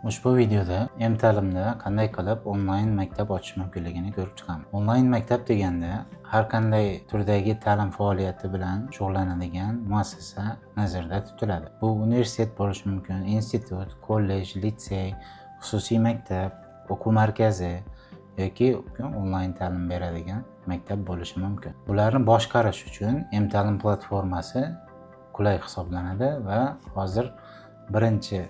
Ushbu videoda M-ta'limda qanday qilib onlayn maktab ochish mumkinligini ko'rib chiqamiz. Onlayn maktab deganda har qanday turdagi ta'lim faoliyati bilan shug'ullanadigan muassasa nazarda tutiladi. Bu universitet bo'lishi mumkin, institut, kollej, litsey, xususiy maktab, o'quv markazi yoki onlayn ta'lim beradigan maktab bo'lishi mumkin. Bularni boshqarish uchun M-ta'lim platformasi qulay hisoblanadi va hozir birinchi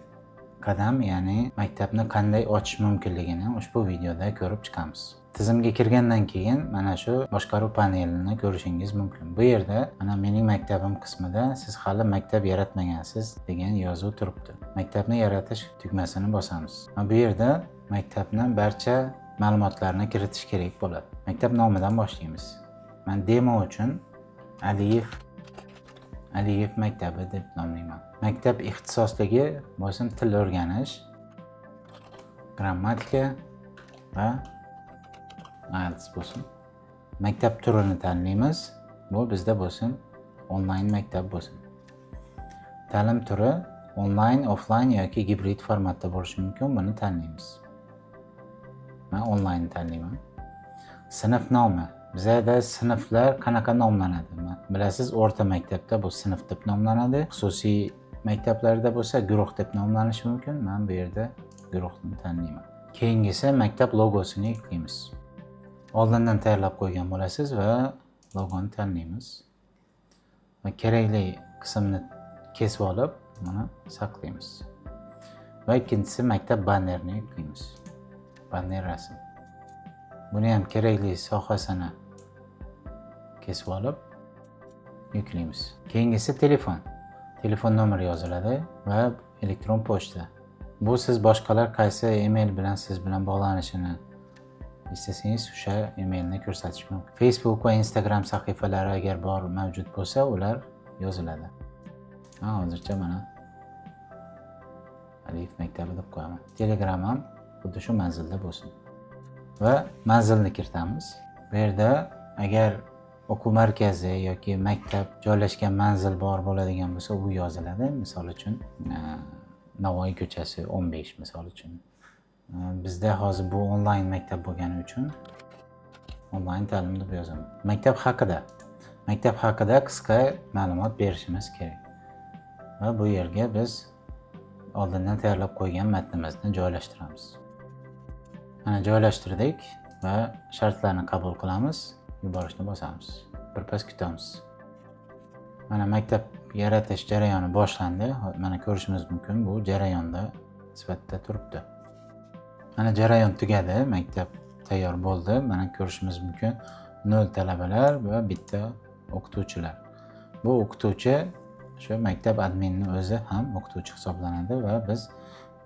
qadam, ya'ni maktabni qanday ochish mumkinligini ushbu videoda ko'rib chiqamiz. Tizimga kirgandan keyin mana shu boshqaruv panelini ko'rishingiz mumkin. Bu yerda mana mening maktabim qismida siz hali maktab yaratmagansiz degan yozuv turibdi. Maktabni yaratish tugmasini bosamiz. Bu yerda maktabni barcha ma'lumotlarni kiritish kerak bo'ladi. Maktab nomidan boshlaymiz. Men demo uchun Aliyev maktabi deb nomlayman. Maktab ixtisosligi bo'lsin til o'rganish, grammatika va IELTS bo'lsin. Maktab turini tanlaymiz. Bu bizda bo'lsin onlayn maktab bo'lsin. Ta'lim turi onlayn, offlayn yoki gibrid formatda bo'lishi mumkin. Buni tanlaymiz. Men onlayn tanlayman. Sinf nomi. Bizda sinflar qanaqa nomlanadi? Bilasiz, o'rta maktabda bu sinf deb nomlanadi. Xususiy maktablarda bo'lsa guruh deb nomlanishi mumkin. Men bu yerda guruhni tanlayman. Keyingisi maktab logosini eklaymiz. Oldindan tayyorlab qo'ygan bo'lasiz va logoni tanlaymiz. Va kerakli qismni kesib olib, buni saqlaymiz. Va ikkinchisi maktab bannerini eklaymiz. Banner rasm. Buni ham kerakli sohasini kesib olib yuklaymiz. Keyingisi telefon. Telefon nomeri yoziladi va elektron pochta. Bu siz boshqalar qaysi email bilan siz bilan bog'lanishini istasangiz o'sha emailni ko'rsatish mumkin. Facebook va Instagram sahifalari agar mavjud bo'lsa, ular yoziladi. Hozircha mana Aliyev maktabi deb qo'yaman. Telegram ham xuddi shu manzilda bo'lsin. Va manzilni kiritamiz. Bu yerda agar o'quv markazi yoki maktab joylashgan manzil bor bo'ladigan bo'lsa, u yoziladi. Misol uchun Navoiy ko'chasi 15 misol uchun. Bizda hozir bu onlayn maktab bo'lgani uchun onlayn ta'lim deb yozaman. Maktab haqida. Maktab haqida qisqa ma'lumot berishimiz kerak. Va bu yerga biz oldindan tayyorlab qo'ygan matnimizni joylashtiramiz. Mana joylashtirdik va shartlarni qabul qilamiz, yuborishni bosamiz. Birpas kutamiz. Mana maktab yaratish jarayoni boshlandi. Mana ko'rishimiz mumkin, bu jarayonda sifatida turibdi. Mana jarayon tugadi, maktab tayyor bo'ldi. Mana ko'rishimiz mumkin 0 talabalar va bitta o'qituvchilar. Bu o'qituvchi shu maktab adminining o'zi ham o'qituvchi hisoblanadi va biz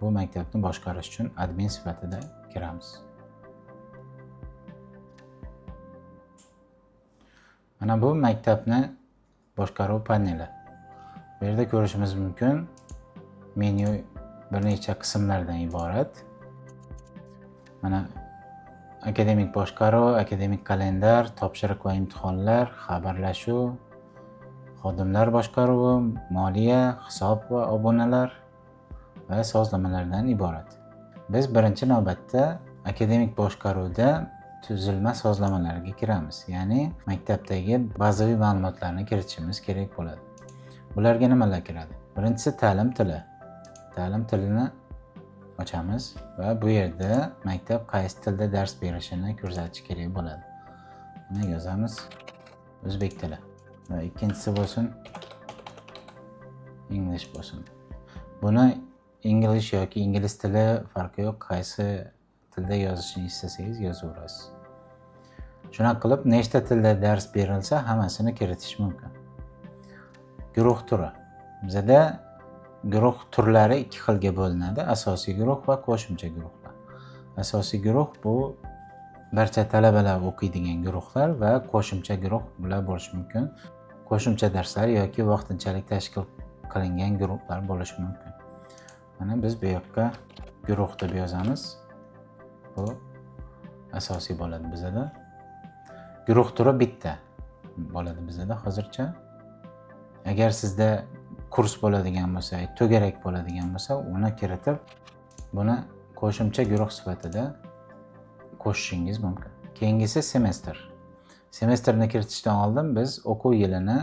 bu maktabni boshqarish uchun admin sifatida kiramiz. Mana bu maktabni boshqaruv paneli. Bu yerda ko'rishimiz mumkin, menyu bir necha qismlardan iborat. Mana akademik boshqaruv, akademik kalendar, topshiriq va imtihonlar, xabarlashuv, xodimlar boshqaruvi, moliya, hisob va obunalar va sozlamalardan iborat. Biz birinchi navbatda akademik boshqaruvda tuzilma sozlamalarga kiramiz. Ya'ni maktabdagi bazaviy ma'lumotlarni kiritishimiz kerak bo'ladi. Bularga nimalar kiradi? Birinchisi ta'lim tili. Ta'lim tilini ochamiz va bu yerda maktab qaysi tilda dars berishini ko'rsatish kerak bo'ladi. Buni yozamiz o'zbek tili. Va ikkinchisi bo'lsin English bo'lsin. Buni English yoki ingliz tili farqi yo'q, qaysi tilda yozishni istasangiz yozaverasiz. Shunaqa qilib nechta tilda dars berilsa hammasini kiritish mumkin. Guruh turi. Bizda guruh turlari ikki xilga bo'linadi: asosiy guruh va qo'shimcha guruhlar. Asosiy guruh bu barcha talabalar o'qiydigan guruhlar va qo'shimcha guruh bular bo'lishi mumkin. Qo'shimcha darslar yoki vaqtinchalik tashkil qilingan guruhlar bo'lishi mumkin. Mana biz bu yoqqa guruh deb yozamiz. Bu asosiy bo'ladi bizda. Guruh turi bitta bo'ladi bizda hozircha. Agar sizda kurs bo'ladigan bo'lsa, to'garak bo'ladigan bo'lsa, uni kiritib buni qo'shimcha guruh sifatida qo'shishingiz mumkin. Keyingisi semestr. Semestrni kiritishdan oldin biz o'quv yilini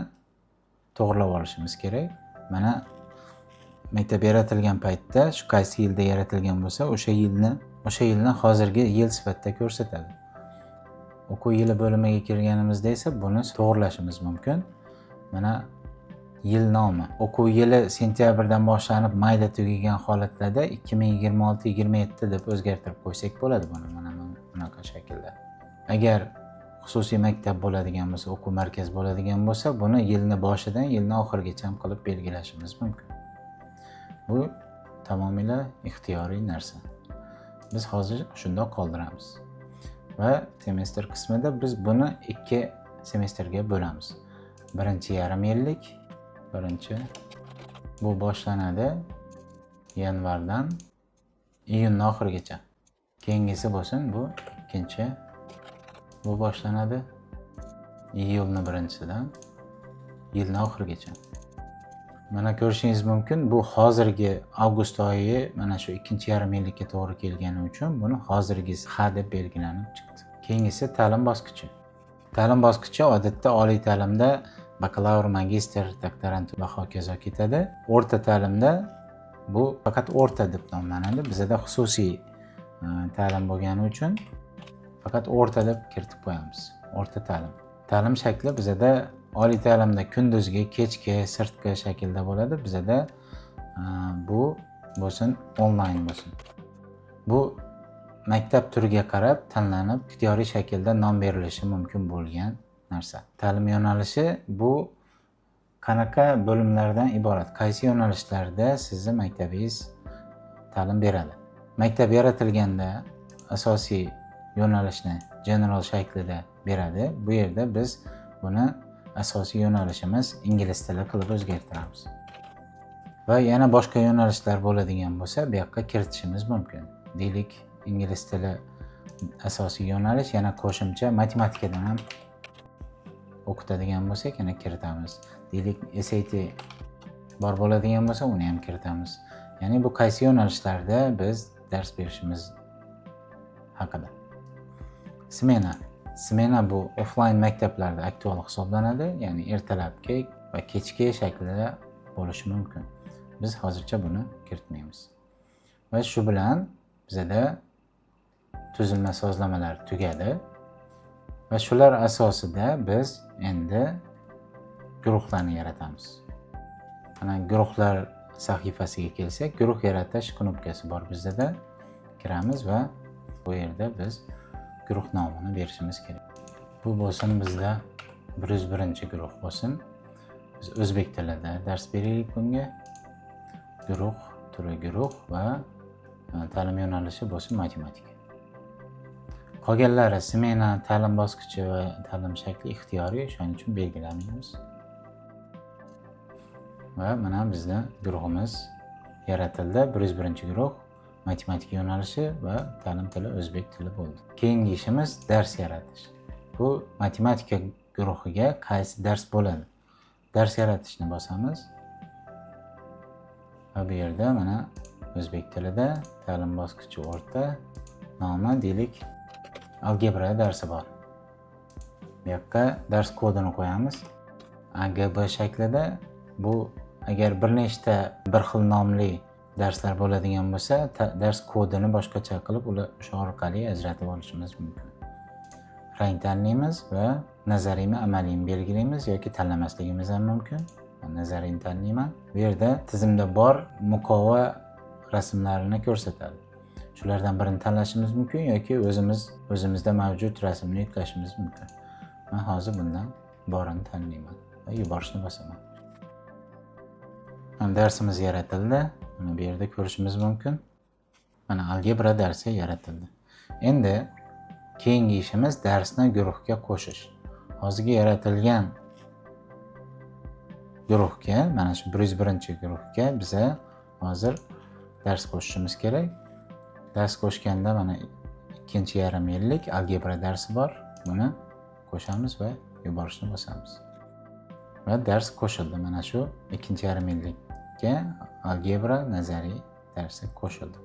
to'g'rilab olishimiz kerak. Mana maktab yaratilgan paytda, shu qaysi yilda yaratilgan bo'lsa, o'sha yilni hozirgi yil sifatida ko'rsatadi. O'quv yili bo'limiga kirganimizda esa buni to'g'rilashimiz mumkin. Mana yil nomi. O'quv yili sentyabrdan boshlanib mayda tugagan holatlarda 2026-27 deb o'zgartirib qo'ysak bo'ladi buni mana bunaqa shaklda. Agar xususiy maktab bo'ladigan bo'lsa, o'quv markazi bo'ladigan bo'lsa, buni yilni boshidan yilni oxirigacha qilib belgilashimiz mumkin. Bu tamomila ixtiyoriy narsa. Biz hozir shundoq qoldiramiz. Va semestr qismida biz buni 2 semestrga bo'lamiz. Birinchi yarim yillik, birinchi bu boshlanadi yanvardan iyun oxirigacha. Keyingisi bo'lsin bu ikkinchi. Bu boshlanadi iyulning birinchisidan yilning oxirigacha. Mana ko'rishingiz mumkin, bu hozirgi avgust oyi mana shu ikkinchi yarim yillikka to'g'ri kelgani uchun buni hozirgisi H deb belgilanib chiqdi. Keyingisi ta'lim bosqichi. Ta'lim bosqichi odatda oliy ta'limda bakalavr, magistr, doktorant va hokazo ketadi. O'rta ta'limda bu faqat o'rta deb nomlanadi. Bizda xususiy ta'lim bo'lgani uchun faqat o'rta deb kiritib qo'yamiz. O'rta ta'lim. Ta'lim shakli bizda oliy ta'limda kunduzgi, kechki, sirtqi shaklda bo'ladi. Bizda bu bo'lsin onlayn bo'lsin. Bu maktab turiga qarab tanlanib, ixtiyoriy shaklda nom berilishi mumkin bo'lgan narsa. Ta'lim yo'nalishi bu qanaqa bo'limlardan iborat? Qaysi yo'nalishlarda sizni maktabingiz ta'lim beradi? Maktab yaratilganda asosiy yo'nalishni general shaklida beradi. Bu yerda biz buni asosiy yo'nalishimiz ingliz tili qilib o'zgartiramiz. Va yana boshqa yo'nalishlar bo'ladigan bo'lsa, bu yoqqa kiritishimiz mumkin. Deylik, ingliz tili asosiy yo'nalish, yana qo'shimcha matematikadan ham o'qitadigan bo'lsak, yana kiritamiz. Deylik, SAT bor bo'ladigan bo'lsa, uni ham kiritamiz. Ya'ni bu qaysi yo'nalishlarda biz dars berishimiz haqida. Smena. Smena bu offline maktablarda aktual hisoblanadi, ya'ni ertalabki va kechki shaklida bo'lishi mumkin. Biz hozircha buni kiritmaymiz. Va shu bilan bizda tuzilma sozlamalar tugadi. Va shular asosida biz endi guruhlarni yaratamiz. Mana guruhlar sahifasiga kelsak, guruh yaratish knopkasi bor bizda. Kiramiz va bu yerda biz guruh nomini berishimiz kerak. Bu bo'lsin bizda 101 guruh bo'lsin. Biz o'zbek tilida dars beraylik bunga. Guruh, turi guruh va ta'lim yo'nalishi bo'lsin matematika. Qolganlari smena, ta'lim bosqichi va ta'lim shakli ixtiyoriy, shuning uchun belgilamaymiz. Va mana bizda guruhimiz yaratildi. 101 guruh matematika yo'nalishi va ta'lim tili o'zbek tili bo'ldi. Keyingi ishimiz dars yaratish. Bu matematika guruhiga qaysi dars bo'ladi? Dars yaratishni bosamiz. Va bu yerda mana o'zbek tilida ta'lim bosqichi o'rta nomi deylik algebra darsi bor. Bu yoqqa dars kodini qo'yamiz. AGB shaklida. Bu agar bir nechta bir xil nomli darslar bo'ladigan bo'lsa, dars kodini boshqacha qilib, ular o'sha orqali ajratib olishimiz mumkin. Rang tanlaymiz va nazariymi, amaliymi belgilaymiz yoki tanlamasligimiz ham mumkin. Nazariyni tanlayman. Bu yerda tizimda bor muqova rasmlarini ko'rsatadi. Shulardan birini tanlashimiz mumkin yoki o'zimizda mavjud rasmni yuklashimiz mumkin. Men hozir bundan borini tanlayman va yuborishni bosaman. Darsimiz yaratildi. Mana bu yerda ko'rishimiz mumkin. Mana algebra darsi yaratildi. Endi keyingi ishimiz darsni guruhga qo'shish. Hozirgi yaratilgan guruhga, mana shu 101 guruhga biza hozir dars qo'shishimiz kerak. Dars qo'shganda mana ikkinchi yarim yillik algebra darsi bor. Buni qo'shamiz va yuborishni bosamiz. Va dars qo'shildi. Mana shu ikkinchi yarim yillikka algebra nazariy darsi qo'shildi.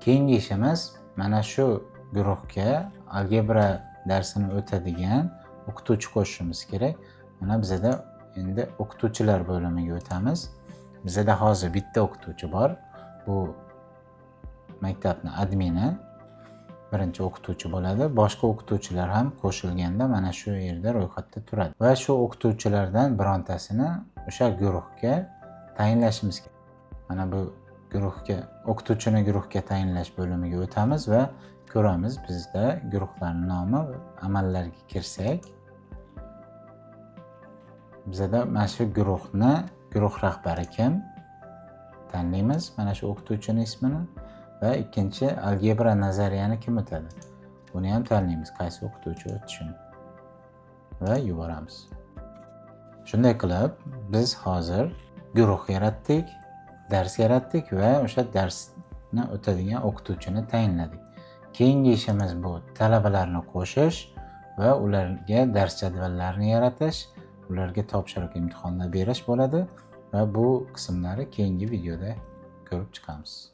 Keyingi ishimiz mana shu guruhga algebra darsini o'tadigan o'qituvchi qo'shishimiz kerak. Mana bizada endi o'qituvchilar bo'limiga o'tamiz. Bizada hozir bitta o'qituvchi bor. Bu maktabni admini, birinchi o'qituvchi bo'ladi. Boshqa o'qituvchilar ham qo'shilganda mana shu yerda ro'yxatda turadi. Va shu o'qituvchilardan birontasini o'sha guruhga tayinlashimiz kerak. Mana bu guruhga, o'qituvchini guruhga tayinlash bo'limiga o'tamiz va ko'ramiz bizda guruhlarning nomi. Amallarga kirsak, bizada mana shu guruhni guruh rahbari kim tanlaymiz, mana shu o'qituvchini ismini va ikkinchi algebra nazariyani kim o'tadi. Buni ham tanlaymiz, qaysi o'qituvchi o'tishini va yuboramiz. Shunday qilib, biz hozir guruh yaratdik, dars yaratdik va o'sha darsni o'tadigan o'qituvchini tayinladik. Keyingi ishimiz bu talabalarni qo'shish va ularga dars jadvallarini yaratish, ularga topshiriq imtihonlar berish bo'ladi va bu qismlari keyingi videoda ko'rib chiqamiz.